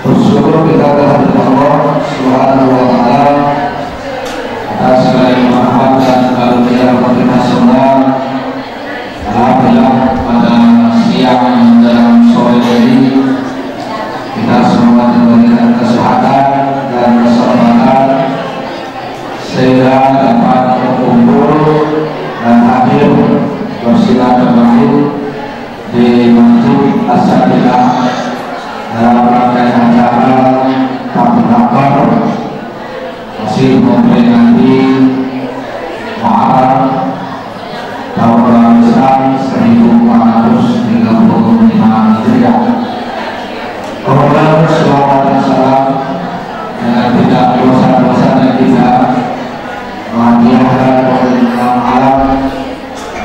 Bersyukur kita kepada Allah Subhanahu wa Ta'ala atas segala rahmat dan karunia kita semua. Alhamdulillah pada siang menjelang sore ini kita semua diberikan kesehatan dan kesempatan sehingga dapat berkumpul dan hadir bersilaturahmi di Masjid As-Sakinah dalam rangkaian acara tabernakel masih memperingati Muharram tahun Islam 1435 Hijriah. Kemudian selawat dan salam dengan tidak bosan-bosannya kita menghadiahkan Imam Alam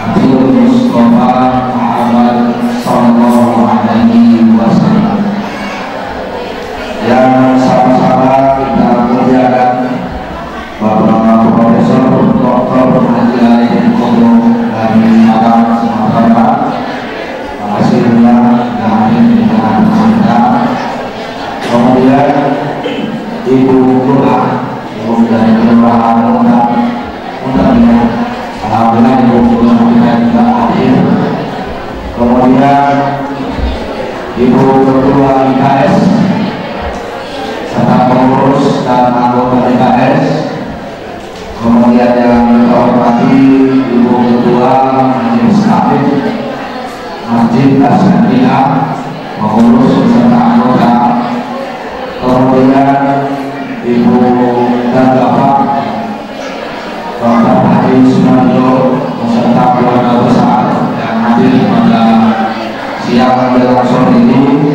Nabi Mustafa Muhammad Sallallahu Alaihi Wasallam yang sama-sama kita muliakan Bapak Profesor Dr. Haji Ali Komo dari Malang, Sumatera Barat. Terima kasih banyak yang hadir di tengah kita. Kemudian Ibu Lurah, Ibu dari Kelurahan Muntah, alhamdulillah Ibu Lurah kita juga hadir. Kemudian Ibu Ketua IKS serta pengurus dan anggota IKS. Kemudian yang kita hormati Ibu Ketua Majelis Khatib Masjid As-Sakinah, pengurus serta anggota. Kemudian Ibu dan Bapak Haji Sumarjo beserta keluarga besar yang hadir pada siang menjelang sore ini,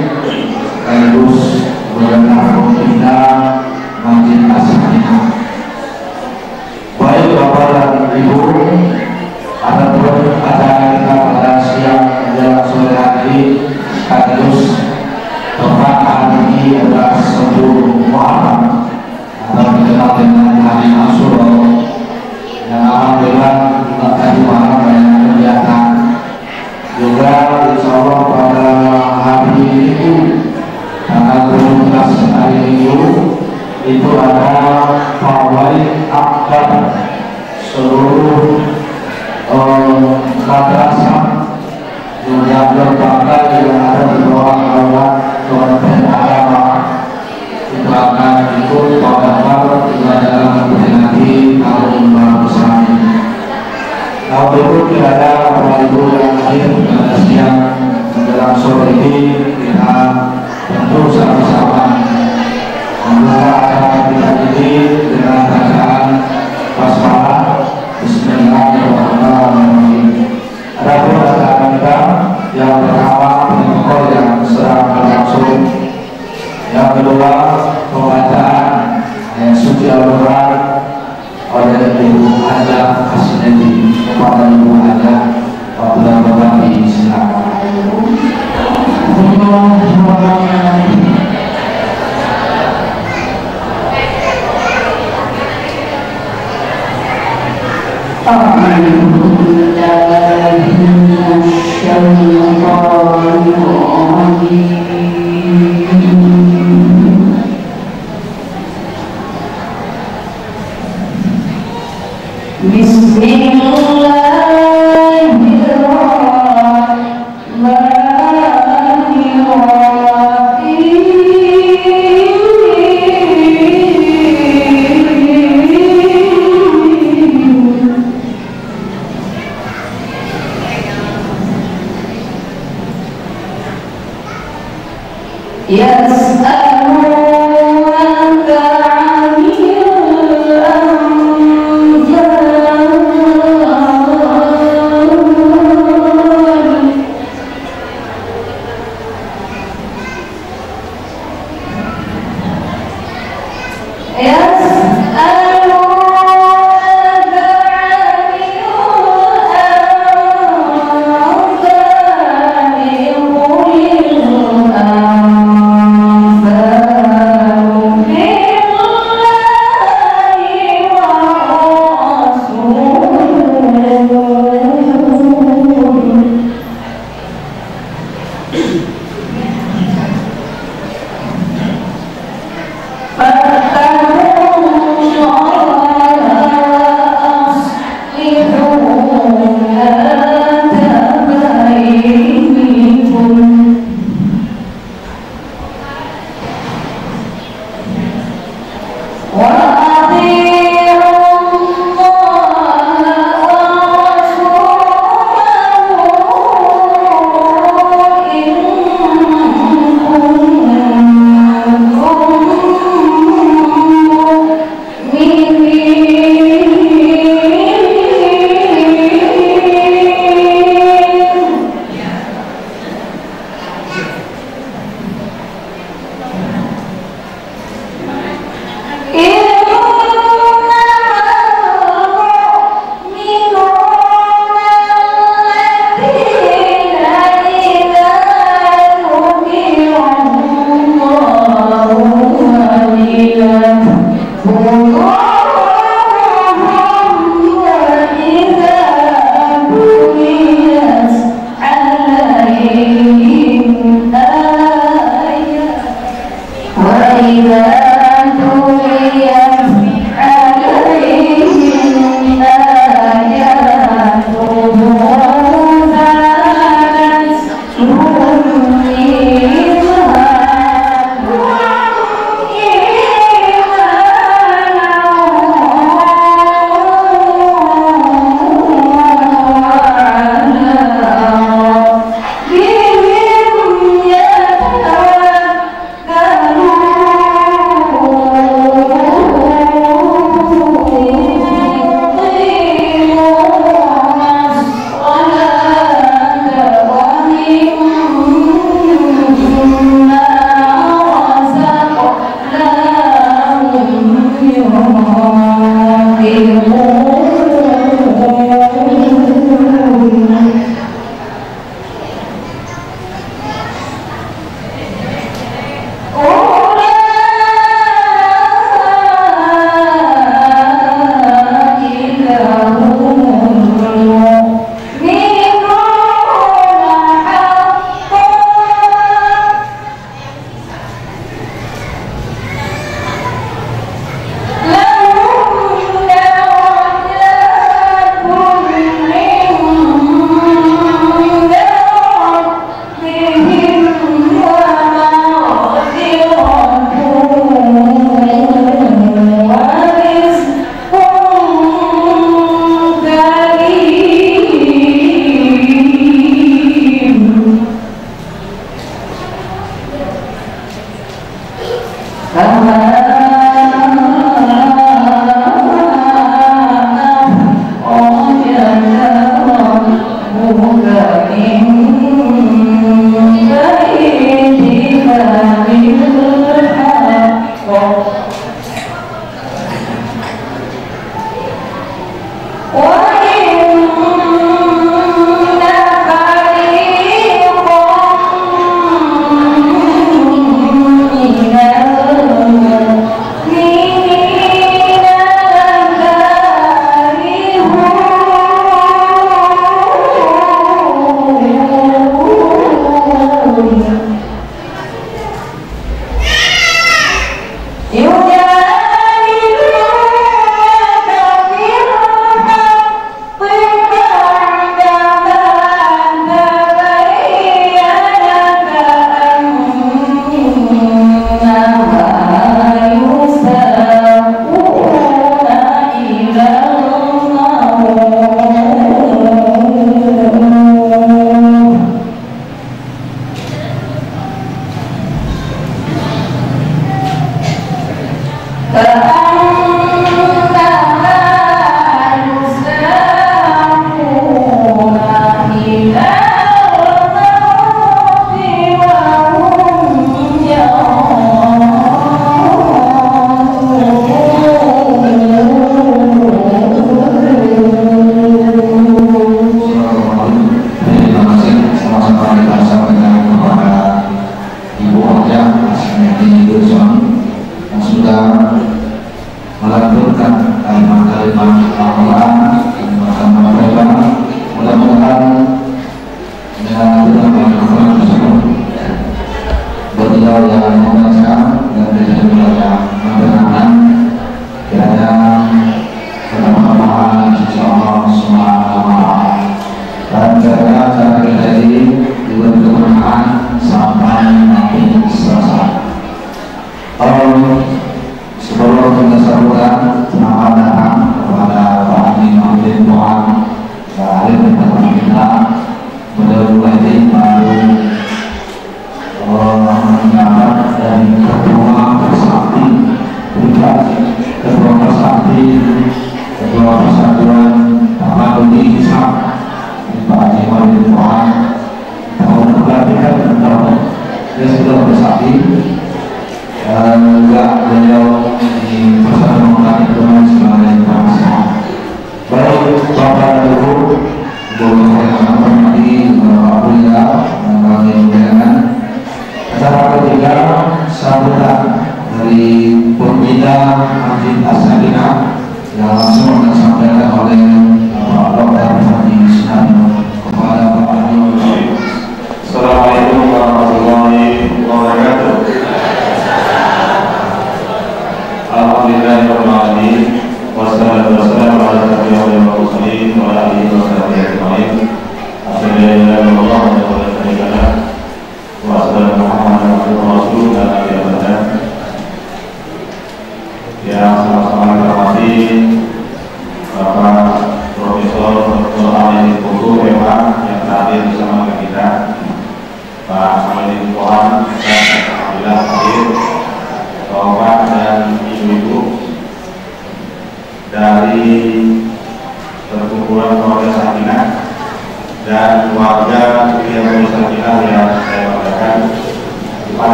sekaligus benar pembina Masjid As-Sakinah. Baik Bapak dan Ibu, adapun acara kita pada siang menjelang sore hari ini sekaligus tepat hari ini adalah 10 Muharram atau dikenal dengan hari Asyura, yang alhamdulillah kita tadi malam banyak kegiatan. Juga insya Allah pada hari Minggu tanggal 17 hari Minggu itu ada fawaid akbar seluruh madrasah yang berbagai yang ada di bawah naungan Kementerian Agama itu akan ikut pada dalam memperingati tahun baru Islam. Tahun itu tidak ada Bapak Ibu yang hadir pada siang menjelang sore ini, kita tentu sama-sama membuka acara kita ini dengan bacaan basmalah Bismillahirrahmanirrahim. Adapun acara kita yang pertama protokol yang sedang berlangsung, yang kedua pembacaan ayat suci Al-Quran oleh Ibu Haja Asnedi. Kepada Ibu Haja Bapak silakan. يسألونك عن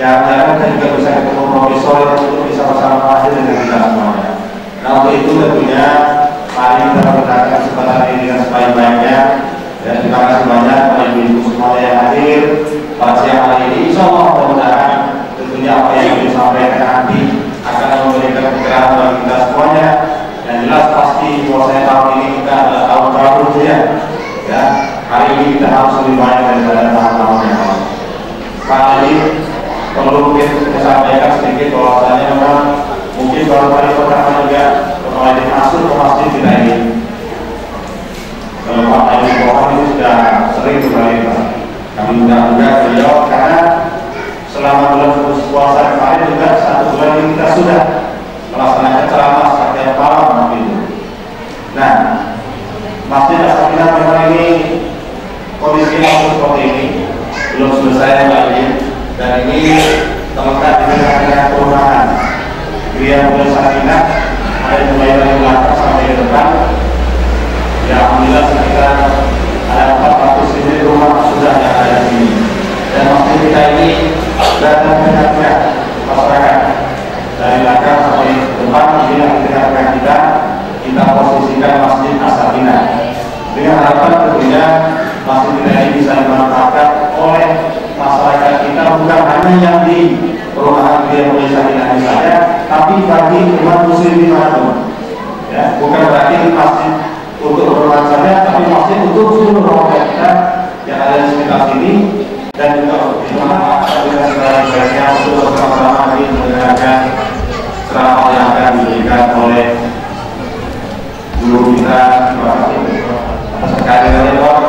Jarang-jarang kita juga bisa ketemu profesor untuk bisa bersama beberapa kali pertama juga mulai masuk ke masjid kita ini. Kalau Pak Ayu Bohong itu sudah sering kembali Pak. Kami mudah-mudahan beliau karena selama bulan puasa kemarin juga 1 bulan ini kita sudah melaksanakan ceramah setiap malam itu. Nah, Masjid As-Sakinah memang ini kondisinya seperti ini, belum selesai lagi, dan ini terletak di tengah-tengah perumahan. Dia Masjid Sakinah ada mulai dari belakang sampai ke depan. Ya, alhamdulillah sekitar ada 400 unit rumah sudah yang ada di sini. Dan masjid kita ini berada di tengah-tengah masyarakat. Dari belakang sampai depan ini yang di tengah-tengah kita posisikan Masjid As-Sakinah. Dengan harapan tentunya masjid kita ini bisa dimanfaatkan oleh masyarakat kita, bukan hanya yang di perumahan Dia Masjid Sakinah ini saja, tapi bagi umat muslim dimanapun. Ya, bukan berarti masjid untuk perumahan saja, tapi masjid untuk seluruh warga kita yang ada di sekitar sini, dan juga di mana dengan segala-galanya untuk bersama-sama mendengarkan ceramah yang akan diberikan oleh guru kita. Terima kasih atas kehadirannya Pak,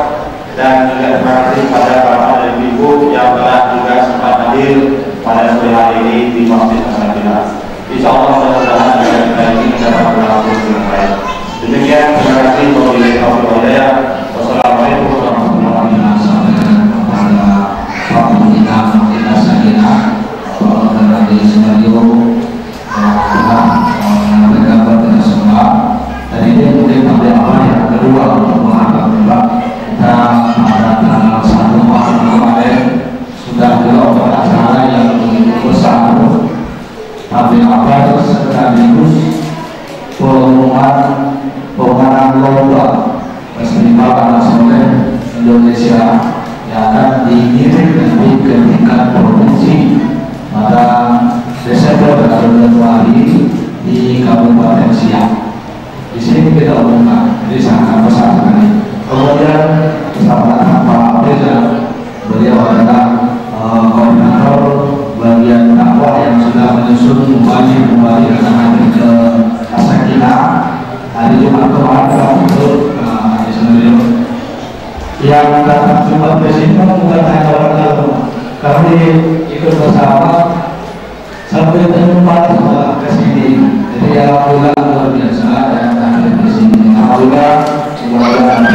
dan juga terima kasih pada bapak dan ibu yang telah juga sempat hadir pada sore hari ini di Masjid As-Sakinah. Insya Allah mudah-mudahan kita ini dapat berlangsung dengan baik. Demikian, terima kasih wabillahi taufiq wal hidayah. Wassalamualaikum warahmatullahi wabarakatuh. Dan ini mungkin pada awal yang kedua untuk menghadap kita pada tanggal 1 Maret kemarin sudah dilakukan acara yang begitu besar, tapi apa sekaligus pengumuman lomba festival anak soleh Indonesia yang akan dikirim nanti ke tingkat provinsi pada Desember atau Januari di Kabupaten Siak. Di sini kita umumkan, jadi sangat besar sekali. Kemudian bersama Pak Reza, beliau adalah koordinator bagian dakwah yang sudah menyusun kembali anak-anak ke As-Sakinah hari Jumat kemarin untuk yang datang Jumat ke sini bukan hanya orang dalam, kami ikut bersama sampai tempat ke sini. Jadi alhamdulillah luar biasa dan hadir di sini. Alhamdulillah semoga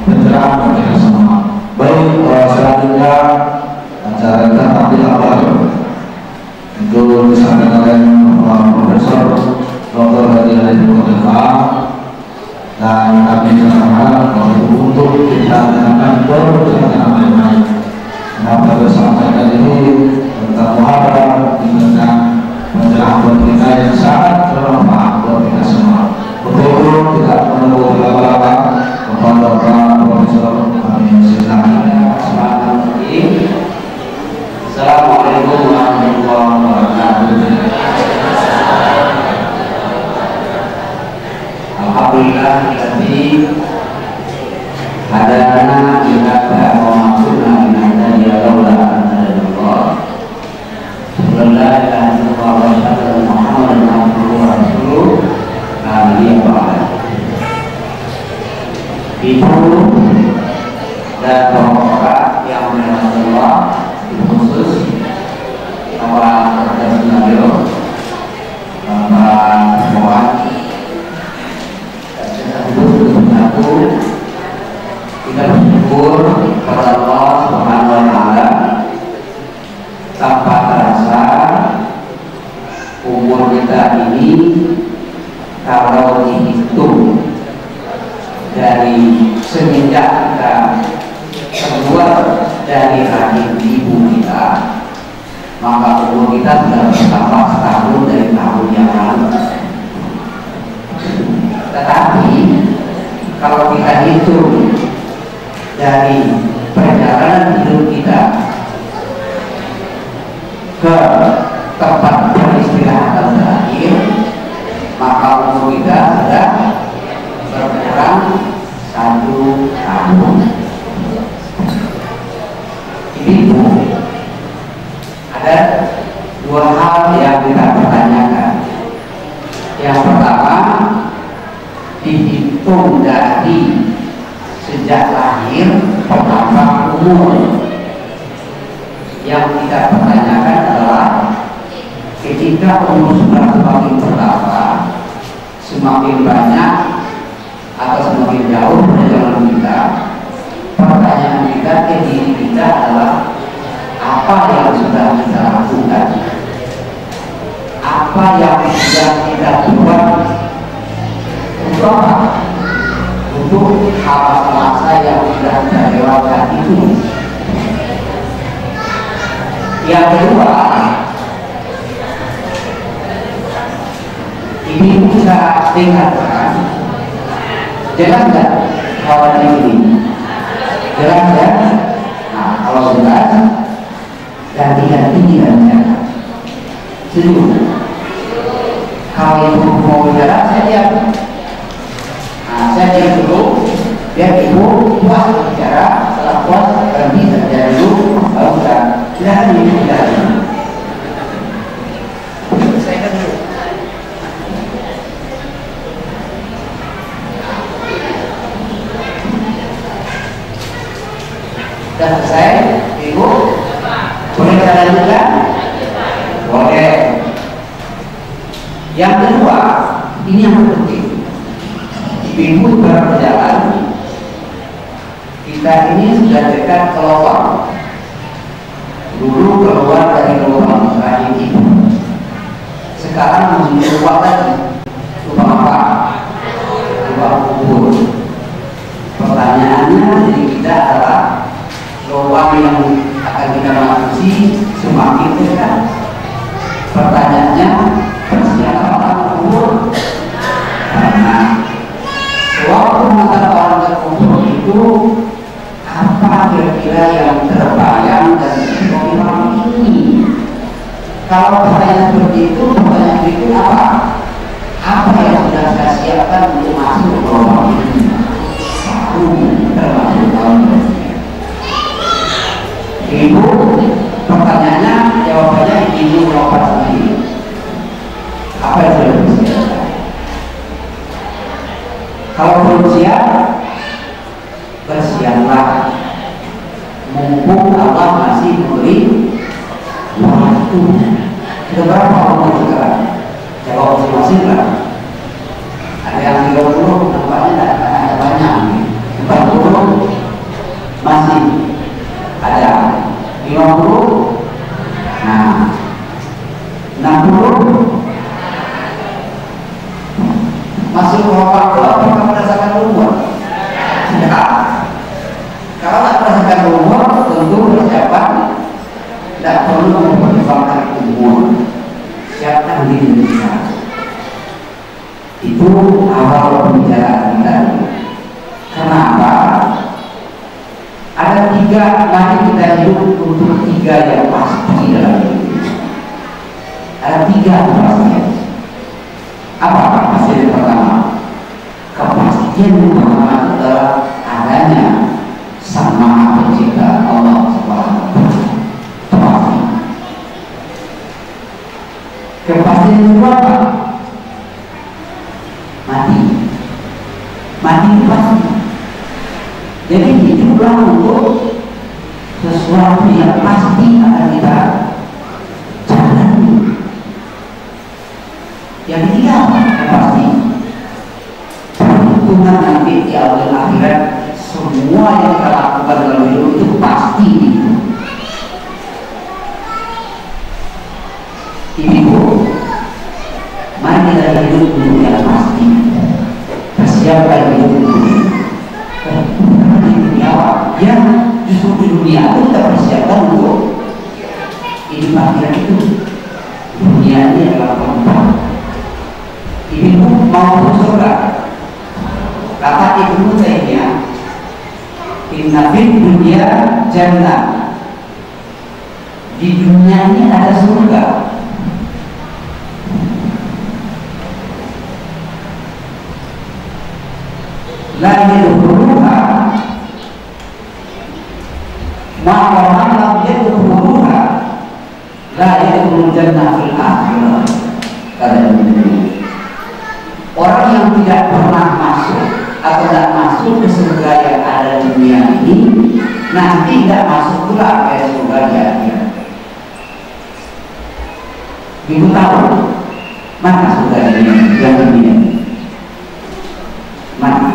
pencerahan bagi kita semua. Baik, selanjutnya acara kita tampil awal itu disampaikan oleh Profesor Dr. Hadi Alaihi Wasallam, dan kami berharap untuk kita dengarkan berjalan baik-baik. Maka bersama ini tentang muhafadah tentang menjelang buat kita yang sangat bermanfaat buat kita semua. Untuk tidak menunggu lama-lama kepada Pak Profesor, kami silakan. Assalamualaikum warahmatullahi wabarakatuh. Alhamdulillah kita hadana ila ta'amuna minna ya laula Allah. Bismillah wa sallallahu Muhammadan abduhu wa rasuluh. Ibu dan bapak yang dirahmati Allah, khusus Bapak Profesor Nabil, Bapak Muhammad, satu kita bersyukur kepada Allah Subhanahu wa Ta'ala. Tanpa terasa umur kita ini kalau dihitung dari semenjak kita keluar dari rahim ibu kita, maka umur kita sudah bertambah setahun dari tahun yang lalu. Tetapi kalau kita hitung dari perjalanan hidup kita ke tempat peristirahatan terakhir, maka umur kita sudah berkurang 1 tahun. Ini Bu, ada 2 hal yang kita pertanyakan. Yang pertama, dihitung dari sejak lahir bertambah umur. Yang kita pertanyakan adalah ketika umur sudah semakin bertambah, semakin banyak atau semakin jauh perjalanan kita, pertanyaan kita ke diri kita adalah apa yang sudah kita lakukan, apa yang sudah kita buat untuk apa? Untuk masa-masa yang sudah kita lewatkan itu. Yang kedua, ini bisa dengarkan, jelas nggak kawan ini? Jelas ya? Nah, kalau jelas, ganti-ganti tidak. Setuju? Kalau ibu mau bicara, saya diam. Nah, saya diam dulu, biar ibu puas bicara. Setelah puas, berhenti saja dulu, baru kita silakan ibu bicara. Saya kan dulu. Sudah selesai, ibu? Boleh kita lanjutkan? Boleh. Yang kedua, ini yang penting. Ibu berjalan, kita ini sudah dekat ke lubang. Dulu keluar dari lubang rahim ibu. Sekarang menuju lubang lagi. Lubang apa? Lubang kubur. Pertanyaannya dari kita adalah lubang yang akan kita masuki semakin dekat. Pertanyaannya, persiapan kubur. Karena waktu masa orang ke kubur itu apa kira-kira yang terbayang dan orang ini? Kalau pertanyaan seperti itu, pertanyaan berikut apa? Apa yang sudah saya siapkan untuk masuk ke lubang ini? Baru termasuk tahun berikutnya. Ibu, pertanyaannya, jawabannya ibu jawab sendiri. Apa yang sudah disiapkan? Kalau belum siap, bersiaplah. Mumpung Allah masih memberi waktu. Kita berapa umur sekarang? Jawab masing-masing lah. Ada yang 30, nampaknya ada banyak. 40 masih ada. 50, nah 60 masuk ke waktu. Apakah merasakan umur? Tidak. Kalau tidak merasakan umur, tentu persiapan tidak perlu mempertimbangkan umur. Siapkan diri kita. Itu awal pembicaraan kita. Kenapa? Ada 3, mari kita hidup untuk 3 yang pasti dalam hidup. Ada 3 yang pasti. Apa kepastian pertama? Kepastian pertama adalah adanya Sang Maha Pencipta Allah Subhanahu wa Ta'ala. Kepastian kedua apa? Mati. Mati itu pasti. Jadi hiduplah untuk sesuatu yang pasti akan kita jalani. Yang ketiga apa? Yang pasti perhitungan nanti di awal akhirat. Semua yang kita lakukan dalam hidup itu pasti itu. Ibu, mari kita hidup untuk yang pasti. Persiapkan hidup untuk di dunia. Ya, justru di dunia itu kita persiapkan untuk hidup akhirat itu. Dunia ini adalah tempat. Ibu mau masuk surga. Kata Ibnu Taimiyah, inna fid dunya jannah. Di dunia ini ada surga. La yadkhuluha ma lam yadkhuluha la yadkhulul jannah fil akhirah. Kata Ibnu Taimiyah. atau tidak masuk ke surga yang ada di dunia ini, nanti tidak masuk pula ke surga di akhirat. Ibu tahu mana surga ini yang dunia? Mana?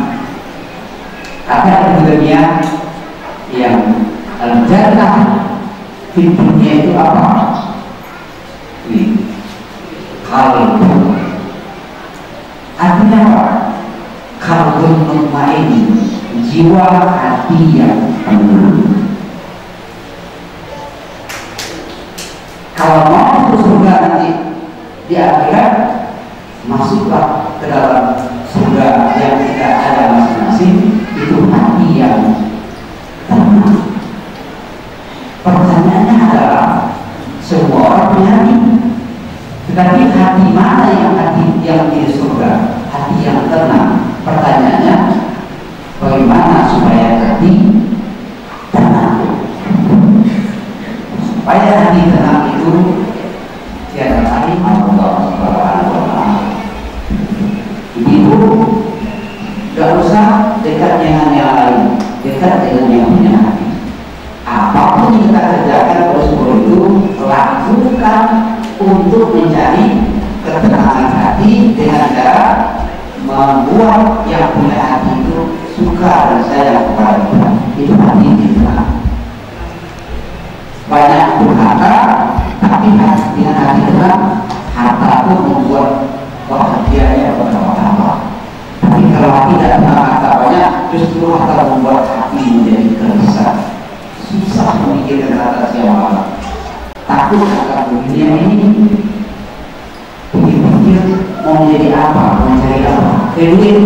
Ada di dunia yang al-jannah di dunia itu apa? Ini kalbu. Artinya apa? Kalbu mutmain, jiwa hati yang tenang. Kalau mau masuk surga nanti di akhirat, masuklah ke dalam surga yang tidak ada masing-masing, itu hati yang tenang. Pertanyaannya adalah semua orang punya hati, tetapi hati mana yang di surga? Hati yang tenang. Pertanyaannya, bagaimana supaya hati tenang? Supaya hati tenang itu tiada lain Allah Subhanahu wa Ta'ala. Ibu, tidak usah dekat dengan yang lain, dekat dengan yang punya hati. Apapun yang kita kerjakan kalau itu lakukan untuk mencari ketenangan hati dengan cara membuat yang punya hati itu suka dan sayang kepada kita. Itu hati kita. Banyak berharta, tapi dengan hati tenang, harta itu membuat bahagianya kepada Allah. Tapi kalau hati tidak tenang, harta banyak, justru harta membuat hati menjadi gelisah. Susah memikirkan atas yang Allah. Takut akan dunia ini. Pikir-pikir mau menjadi apa, mau mencari apa? Duit.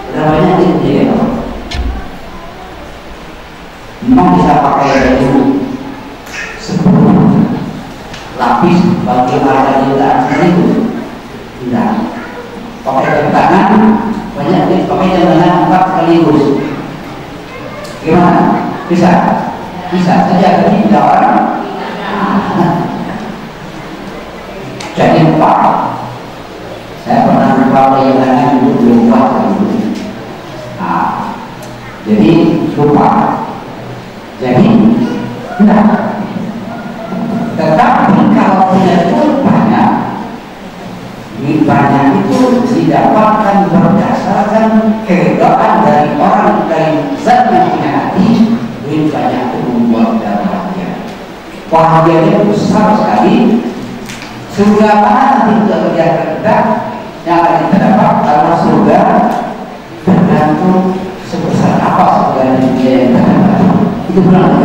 Udah banyak duit menjadi apa? Memang bisa pakai baju 10 lapis bagi harga jutaan seribu. Tidak. Pakai jam tangan banyak duit, pakai jam tangan 4 sekaligus. Gimana? Bisa? Bisa saja, tapi tidak orang. Jadi lupa. Saya pernah lupa bayangan ibu belum kuat ibu. Jadi lupa. Jadi enggak. Tetapi kalau punya duit banyak itu didapatkan berdasarkan keridhaan dari orang, dari zat yang punya hati. Duit banyak itu membuat kita bahagia. Bahagianya besar sekali. Surga mana nanti juga kerjaan kita yang akan kita dapat? Karena surga tergantung sebesar apa surga di dunia yang kita dapat. Itu benar.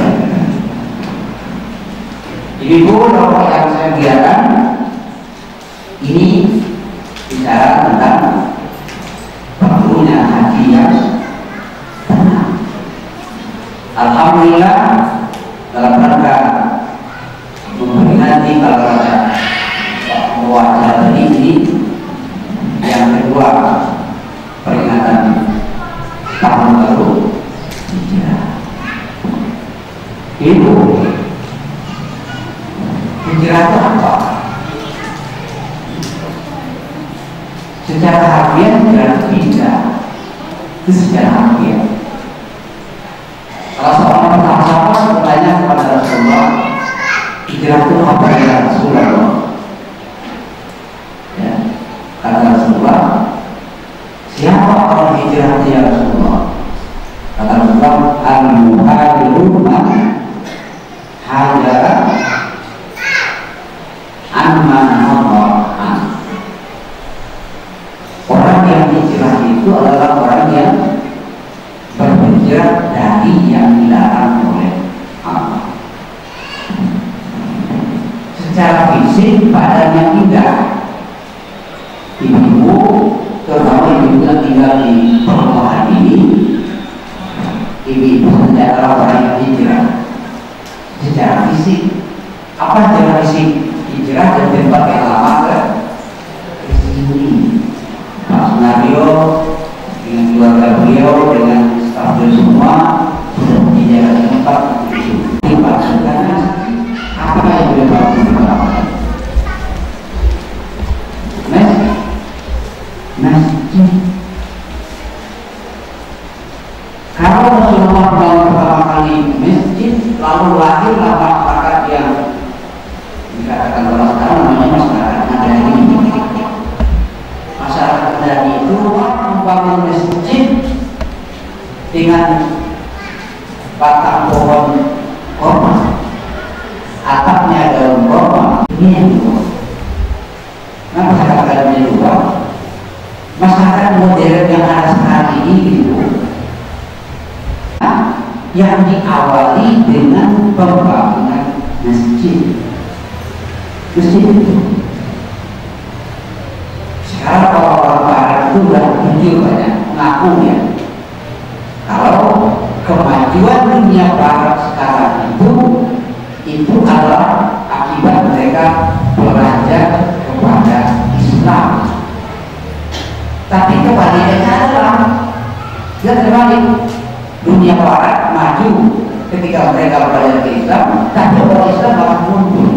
Jadi Bu, kalau yang saya biarkan ini bicara tentang perlunya hati yang tenang. Alhamdulillah dalam rangka memperingati kalau wajah ini yang kedua peringatan tahun baru itu hijrah itu apa? Secara harfiah hijrah itu pindah, itu secara harfiah. Salah seorang sahabat bertanya kepada Rasulullah, hijrah itu apa ya Rasulullah? Kata Rasulullah, siapa orang hijrah ya Rasulullah? Kata Rasulullah, al-muhajirun man hajara amman Allah. Orang yang hijrah itu adalah orang yang berhijrah dari yang dilarang oleh Allah. Secara fisik badannya tidak. Ibu, terutama ibu yang tinggal di perumahan ini, ibu adalah orang yang hijrah. Secara fisik, apa secara fisik? Hijrah dari tempat yang lama ke sini. Pak Sunario dengan keluarga beliau, dengan staf beliau semua sudah menjadi tempat itu. Dimaksudkan apa yang beliau lakukan? Masjid. lalu lahirlah masyarakat yang dikatakan orang sekarang namanya masyarakat Madani. Masyarakat Madani itu membangun masjid dengan batang pohon korma, atapnya daun korma. Ini yang kedua. Nah, masyarakat Madani juga masyarakat modern yang ada sekarang ini gitu, yang diawali dengan pembangunan masjid itu. Sekarang kalau orang barat itu udah jujur banyak mengaku ya, kalau kemajuan dunia barat sekarang itu adalah akibat mereka belajar kepada Islam. Tapi kebalikannya adalah dia terbalik. Dunia barat maju ketika mereka belajar ke Islam, tapi orang Islam malah mundur.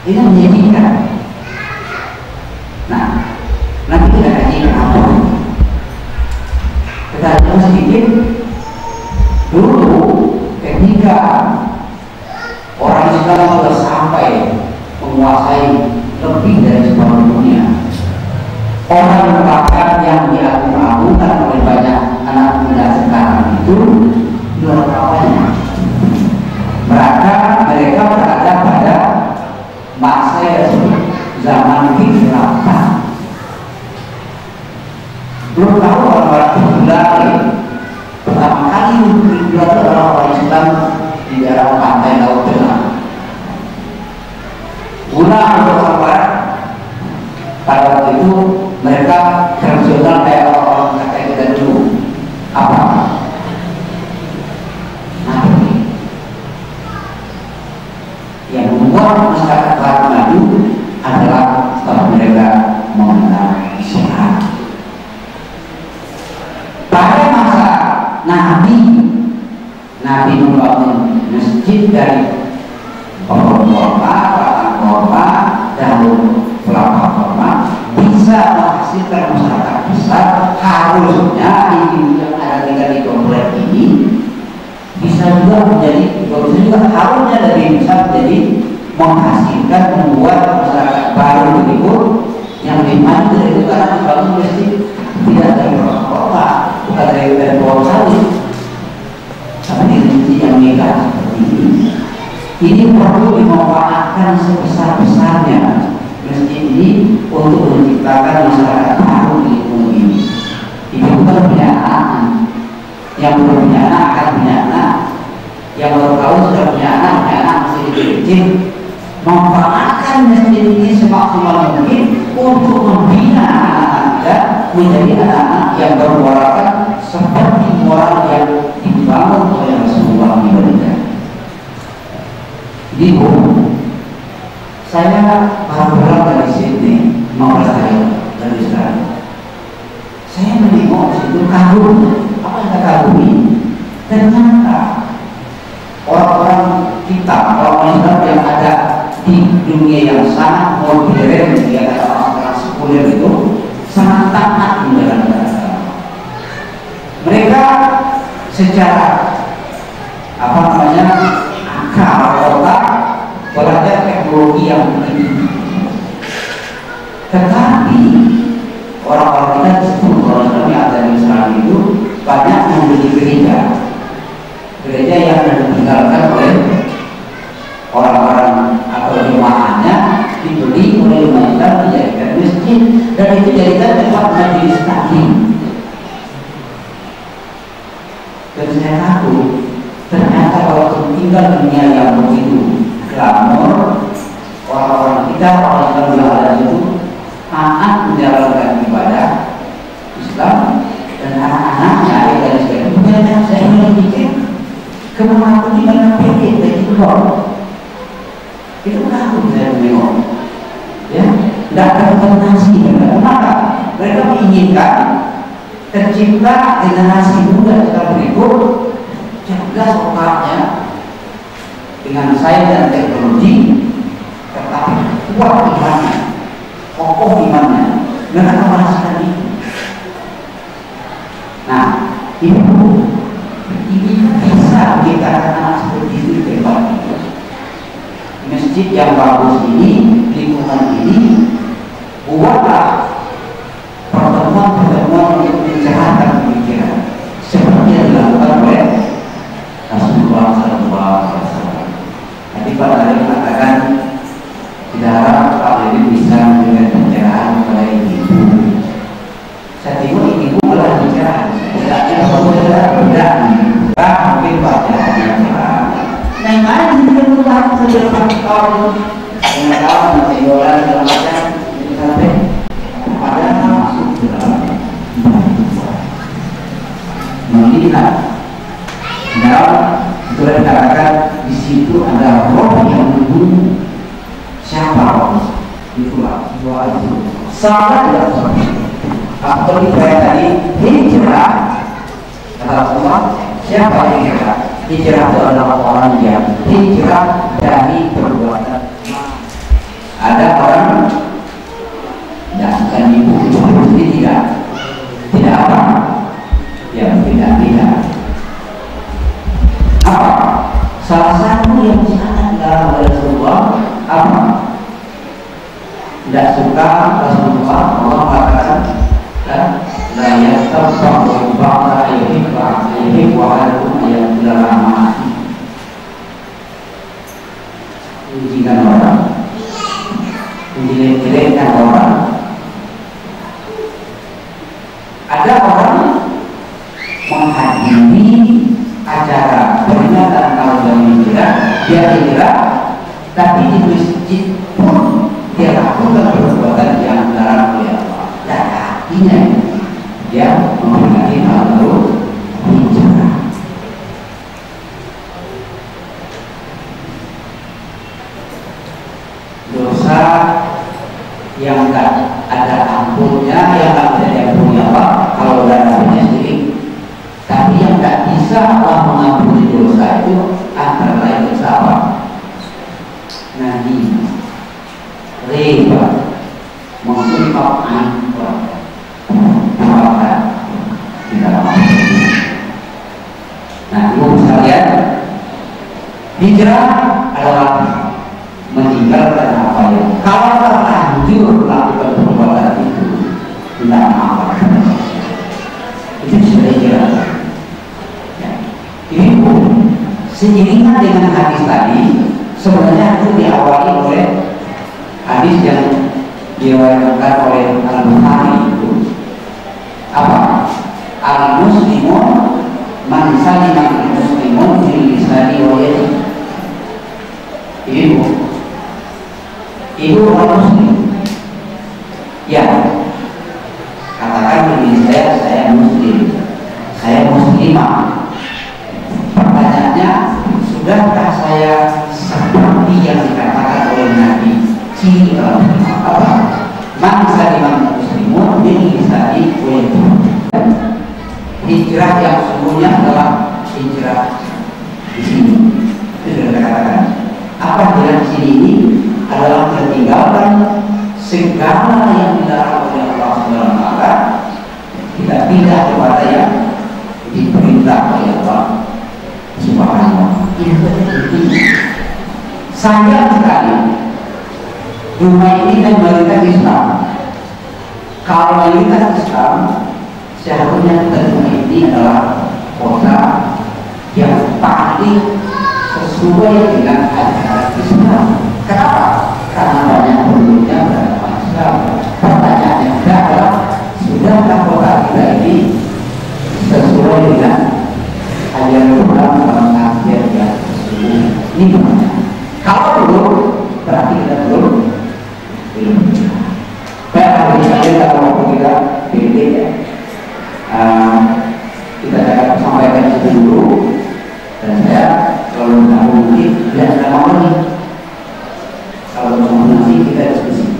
Ini menyedihkan. Nah, nanti kita kaji kenapa. Kita lihat sedikit dulu ketika orang Islam sudah sampai menguasai lebih dari seluruh dunia. Orang bahkan yang diagung-agungkan oleh banyak anak muda sekarang itu luar kawannya. Mereka berada pada masa yang zaman kekhilafan. Belum tahu orang-orang Belanda pertama kali dibuat orang-orang Islam di daerah pantai Laut Tengah. Guna untuk orang Barat pada waktu itu mereka tradisional kayak orang-orang kakek kita dulu. Apa? Nabi. Yang membuat masyarakat barat maju adalah setelah mereka mengenal Islam. Pada masa Nabi membangun masjid dari pohon korma, batang korma, daun kelapa korma, bisa menghasilkan masyarakat besar. Harusnya ibu yang ada tinggal di komplek ini bisa juga harusnya lebih bisa menjadi menghasilkan, membuat masyarakat baru berikut yang lebih maju dari itu, karena dibangun masjid tidak dari kota, bukan dari pohon sawit, tapi dari masjid yang megah seperti ini. Ini perlu dimanfaatkan sebesar-besarnya masjid ini untuk menciptakan masyarakat baru di lingkungan ini. Ini bukan punya anak, yang belum punya anak akan punya anak, yang baru tahu sudah punya anak masih kecil. Manfaatkan masjid ini semaksimal mungkin untuk membina anak-anak kita menjadi anak-anak yang bermoral seperti moral yang dibangun oleh Rasulullah SAW. Di saya baru pulang dari Sydney, 15 hari dari Australia. Saya menengok situ kagum, apa yang kita kagumi? Ternyata orang-orang kita, orang Islam yang ada di dunia yang sangat modern, yang ada orang-orang sekuler itu sangat taat menjalankan agama. Mereka secara akal otak belajar teknologi yang tinggi, tetapi orang-orang kita disebut orang Islam yang ada di Israel itu banyak membeli gereja yang ditinggalkan oleh orang-orang atau jemaahnya, dibeli oleh umat Islam dijadikan masjid, dan itu jadikan tempat majelis taklim. Dan saya tahu ternyata kalau tinggal dunia yang begitu glamor, orang-orang kita, orang Islam yang ada itu taat menjalankan ibadah Islam, dan anak-anaknya yang dari sekarang bukan saya mikir kemana aku di mana PD dari luar itu takut saya menengok, ya, tidak ada kontaminasi. Kenapa? Mereka menginginkan tercipta generasi muda setelah berikut cerdas otaknya dengan sains dan teknologi, tetapi kuat imannya, kokoh imannya. Mereka merasakan itu. Nah, ini yang bagus ini, lingkungan ini, buatlah pertemuan-pertemuan untuk mencerahkan pikiran seperti yang dilakukan oleh Rasulullah SAW. Tadi Pak Dari mengatakan tidak harap Pak Dari bisa memberikan pencerahan kepada ibu. Saya tengok ibu malah pencerahan. Tidaknya saudara berani. Mungkin Pak Dari pencerahan. Nah, mana kita mengatakan saudara Pak Kau dengan kawan masih orang dalam macam sampai padahal masuk ke dalam melihat. Nah, itu dikatakan di situ ada roh yang membunuh. Siapa roh? Itulah doa itu. Salah tidak seperti itu. Seperti saya tadi hijrah kata Rasulullah. Siapa yang hijrah? Hijrah itu adalah orang yang hijrah dari perbuatan. Ada orang yang bukan ibu ini tidak apa yang tidak apa salah satu yang sangat dalam Rasulullah apa tidak suka Rasulullah Allah mengatakan la yastaghfiru ba'da yuhibbu ahadukum yang lama ujikan orang menjelek-jelekkan orang. Ada orang menghadiri acara peringatan tahun dari hijrah, dia hijrah, tapi di masjid pun dia lakukan perbuatan yang dilarang oleh Allah. Dan artinya dia memperingati tahun baru hijrah. Dosa yang tak ada ampunnya, yang tak bisa diampuni Allah kalau dalam sendiri. Tapi yang tak bisa Allah mengampuni dosa itu antara lain dosa apa? Nabi, riba, mengimpak aib, maka tidak mampu. Nah, ibu sekalian, hijrah adalah meninggalkan apa yang kalau terlanjur melakukan perbuatan itu tidak maafkan itu sudah hijrah. Ya. Ini pun seiringan dengan hadis tadi sebenarnya itu diawali oleh hadis yang diriwayatkan oleh Al-Bukhari itu apa? Al-Muslimun man salima al-muslimun fil lisani wa yadi. Ibu orang muslim ya katakan diri saya muslim, saya muslimah. Pertanyaannya, sudahkah saya seperti yang dikatakan oleh Nabi ciri orang muslim apa? Man salima muslimun min lisani wa yadi. Hijrah yang sesungguhnya adalah hijrah di sini. Itu sudah dikatakan. Apa yang di sini ini adalah meninggalkan segala yang dilarang oleh Allah Subhanahu wa taala, kita pindah kepada yang diperintah oleh Allah Subhanahu wa taala. Sayang sekali rumah ini kan mayoritas Islam. Kalau mayoritas Islam, seharusnya kita rumah ini adalah kota yang paling sesuai dengan ajaran Islam. Kenapa? Karena banyak penduduknya beragama Islam. Pertanyaannya adalah, sudahkah kota kita ini sesuai dengan ajaran Islam dalam artian yang sesungguhnya? Ini pertanyaan. Kalau belum, berarti kita belum. Baik, hari ini kalau waktu kita beda ya. Kita akan sampaikan itu dulu, dan saya kalau tidak mungkin tidak ada mau lagi. Kalau mau nanti kita diskusi.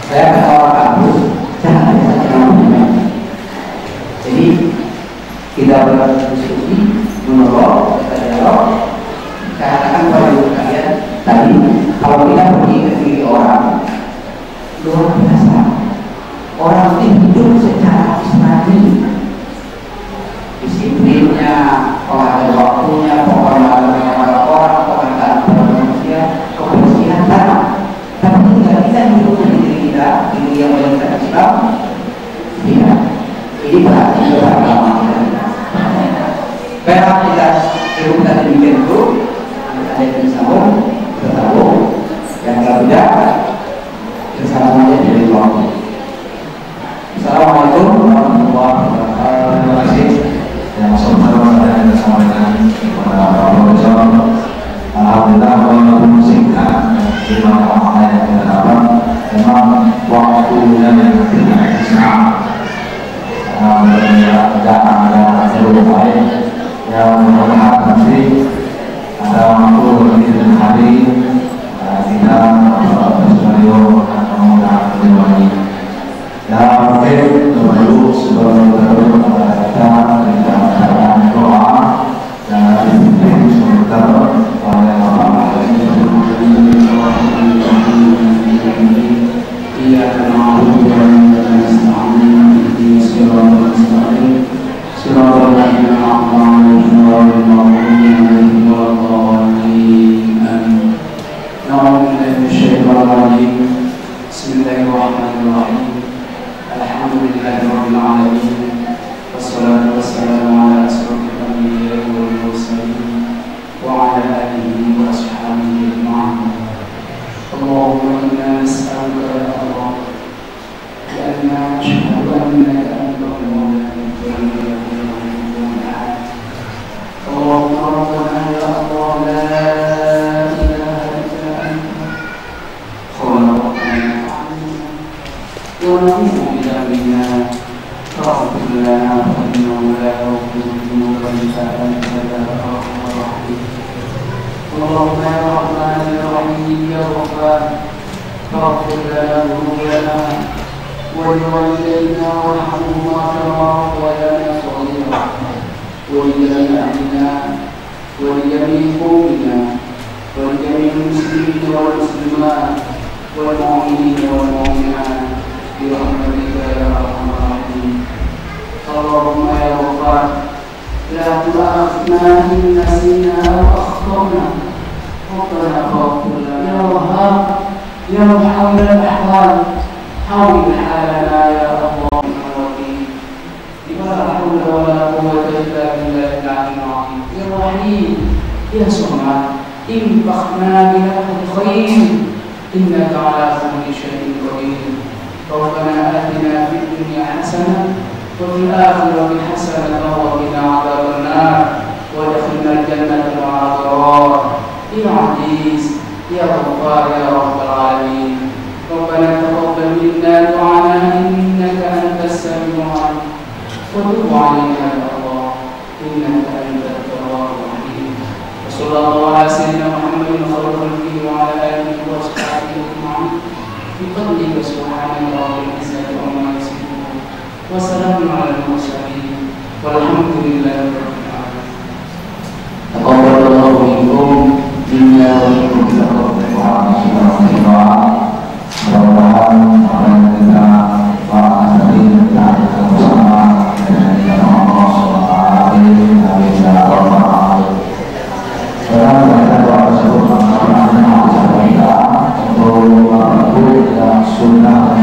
Saya ketawa kampus, jangan ada saja namanya. Jadi kita berdiskusi, menolong, kita dialog. Saya katakan pada kalian tadi, kalau kita pergi ke diri orang, luar biasa. Orang itu hidup secara Islami. Disiplinnya, pengatur waktunya, pengatur orang, pengatur manusia, kebersihan, dan Islam? Tidak. Ini berarti beragama kita. Memang kita demikian itu ada yang sambung bertahu yang tidak bersama saja dari waktu. Assalamualaikum warahmatullahi wabarakatuh. Terima kasih yang saudara yang disampaikan kepada Pak Profesor. Alhamdulillah walaupun singkat di mana makna yang kita dapat, memang waktunya yang tidak bisa. Tidak ada seluruh baik yang berhak nanti ada waktu lebih dari hari kita skenario akan menggunakan kembali. Dan mungkin dulu sebelum kita mengadakan doa dan dipimpin sebentar oleh Bapak Bismillahirrahmanirrahim. Alhamdulillahirabbil alamin. Wassalatu wassalamu ala asyrofil anbiya'i wal mursalin wa ala alihi wa ashabihi ajma'in. Allahumma inna nas'aluka ya Allah bi anna nashhadu annaka antal mawla Allahumma rabbana ya Allah la ilaha illa anta khalaqtana ونعوذ بذنبنا فاغفر لنا فإنه لا يغفر الذنوب إلا أنت يا أرحم الراحمين. اللهم يا رحمن يا رحيم يا غفار فاغفر لنا ذنوبنا ولوالدينا وارحمهما كما ربيانا صغيرا ولجميعنا ولجميع قومنا ولجميع المسلمين والمسلمات والمؤمنين والمؤمنات برحمتك يا ارحم الراحمين. اللهم يا غفار لا تؤاخذنا ان نسينا او اخطانا ربنا فاغفر لنا يا وهاب يا محول الاحوال حول حالنا يا الله الرحيم. لا حول ولا قوه الا بالله العلي العظيم. يا رحيم يا سبحان انفخنا بلفظ الخير انك على كل شيء قدير. ربنا آتنا في الدنيا حسنة وفي الآخرة حسنة وقنا عذاب النار وادخلنا الجنة مع الأبرار. يا عزيز يا غفار يا رب العالمين. ربنا تقبل منا دعانا إنك أنت السميع العليم وتب علينا يا الله إنك أنت التواب الرحيم. وصلى الله على سيدنا محمد خير خلقه وعلى آله وصحبه أجمعين بفضلك سبحانك رب العزة عما يصفون وسلام على المرسلين والحمد لله رب العالمين. تقبل الله منكم منا ومنكم mudah-mudahan apa yang kita bahas tadi kita bersama dengan Allah SWT dan kita doa tersebut untuk sunnah